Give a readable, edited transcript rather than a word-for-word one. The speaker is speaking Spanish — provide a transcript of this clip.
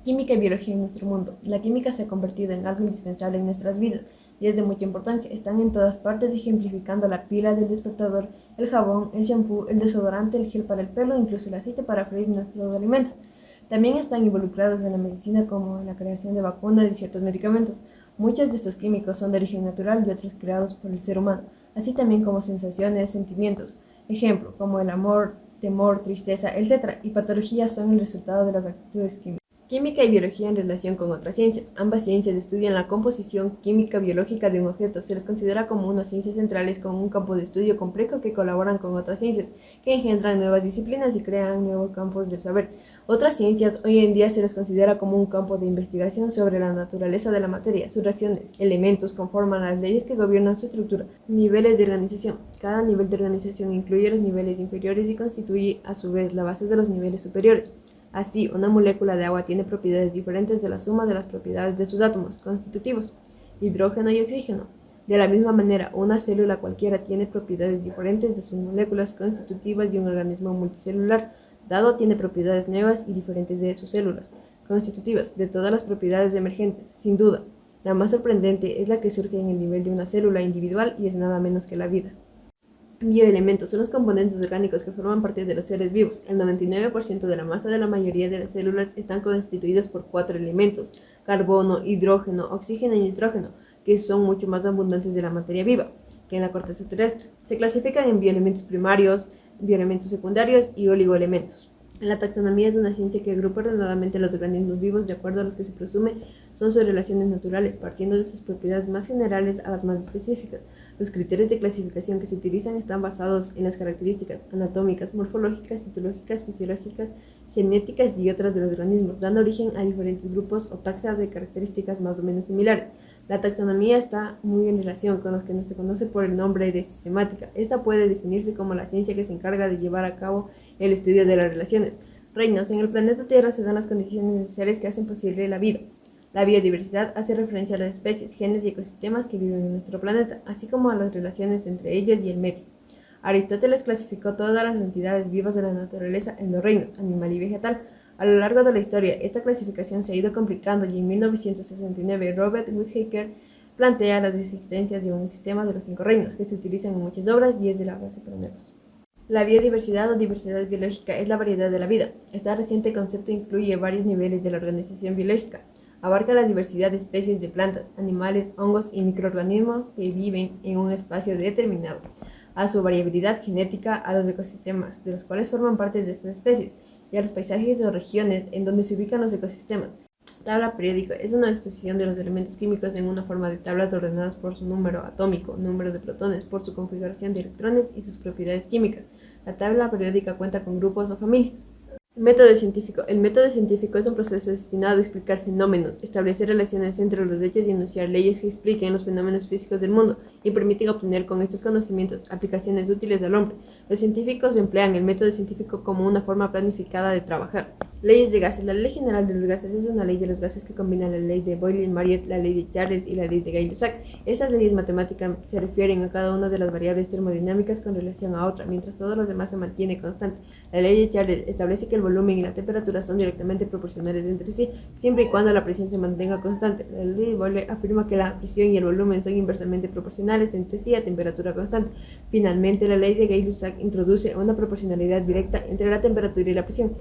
Química y biología en nuestro mundo. La química se ha convertido en algo indispensable en nuestras vidas y es de mucha importancia. Están en todas partes ejemplificando la pila del despertador, el jabón, el shampoo, el desodorante, el gel para el pelo, incluso el aceite para freír nuestros alimentos. También están involucrados en la medicina como en la creación de vacunas y ciertos medicamentos. Muchos de estos químicos son de origen natural y otros creados por el ser humano, así también como sensaciones, sentimientos. Ejemplo, como el amor, temor, tristeza, etc. Y patologías son el resultado de las actitudes químicas. Química y biología en relación con otras ciencias. Ambas ciencias estudian la composición química biológica de un objeto. Se les considera como unas ciencias centrales con un campo de estudio complejo que colaboran con otras ciencias, que engendran nuevas disciplinas y crean nuevos campos del saber. Otras ciencias hoy en día se les considera como un campo de investigación sobre la naturaleza de la materia, sus reacciones, elementos conforman las leyes que gobiernan su estructura. Niveles de organización. Cada nivel de organización incluye los niveles inferiores y constituye a su vez la base de los niveles superiores. Así, una molécula de agua tiene propiedades diferentes de la suma de las propiedades de sus átomos constitutivos, hidrógeno y oxígeno. De la misma manera, una célula cualquiera tiene propiedades diferentes de sus moléculas constitutivas y un organismo multicelular dado tiene propiedades nuevas y diferentes de sus células constitutivas. De todas las propiedades emergentes, sin duda, la más sorprendente es la que surge en el nivel de una célula individual y es nada menos que la vida. Bioelementos son los componentes orgánicos que forman parte de los seres vivos. El 99% de la masa de la mayoría de las células están constituidas por 4 elementos: carbono, hidrógeno, oxígeno y nitrógeno, que son mucho más abundantes de la materia viva que en la corteza terrestre. Se clasifican en bioelementos primarios, bioelementos secundarios y oligoelementos. La taxonomía es una ciencia que agrupa ordenadamente los organismos vivos de acuerdo a los que se presume son sus relaciones naturales, partiendo de sus propiedades más generales a las más específicas. Los criterios de clasificación que se utilizan están basados en las características anatómicas, morfológicas, citológicas, fisiológicas, genéticas y otras de los organismos, dando origen a diferentes grupos o taxas de características más o menos similares. La taxonomía está muy en relación con los que se conoce por el nombre de sistemática. Esta puede definirse como la ciencia que se encarga de llevar a cabo el estudio de las relaciones. Reinos. En el planeta Tierra se dan las condiciones necesarias que hacen posible la vida. La biodiversidad hace referencia a las especies, genes y ecosistemas que viven en nuestro planeta, así como a las relaciones entre ellos y el medio. Aristóteles clasificó todas las entidades vivas de la naturaleza en 2 reinos, animal y vegetal. A lo largo de la historia, esta clasificación se ha ido complicando y en 1969 Robert Whittaker plantea la existencia de un sistema de los 5 reinos, que se utilizan en muchas obras y es de la base para nuevos. La biodiversidad o diversidad biológica es la variedad de la vida. Este reciente concepto incluye varios niveles de la organización biológica. Abarca la diversidad de especies de plantas, animales, hongos y microorganismos que viven en un espacio determinado, a su variabilidad genética, a los ecosistemas, de los cuales forman parte de estas especies, y a los paisajes o regiones en donde se ubican los ecosistemas. Tabla periódica es una disposición de los elementos químicos en una forma de tablas ordenadas por su número atómico, número de protones, por su configuración de electrones y sus propiedades químicas. La tabla periódica cuenta con grupos o familias. Método científico. El método científico es un proceso destinado a explicar fenómenos, establecer relaciones entre los hechos y enunciar leyes que expliquen los fenómenos físicos del mundo y permiten obtener con estos conocimientos aplicaciones útiles al hombre. Los científicos emplean el método científico como una forma planificada de trabajar. Leyes de gases. La Ley General de los Gases es una ley de los gases que combina la ley de Boyle-Marriott, la ley de Charles y la ley de Gay-Lussac. Estas leyes matemáticas se refieren a cada una de las variables termodinámicas con relación a otra, mientras todo lo demás se mantiene constante. La ley de Charles establece que el volumen y la temperatura son directamente proporcionales entre sí, siempre y cuando la presión se mantenga constante. La ley de Boyle afirma que la presión y el volumen son inversamente proporcionales entre sí a temperatura constante. Finalmente, la ley de Gay-Lussac introduce una proporcionalidad directa entre la temperatura y la presión.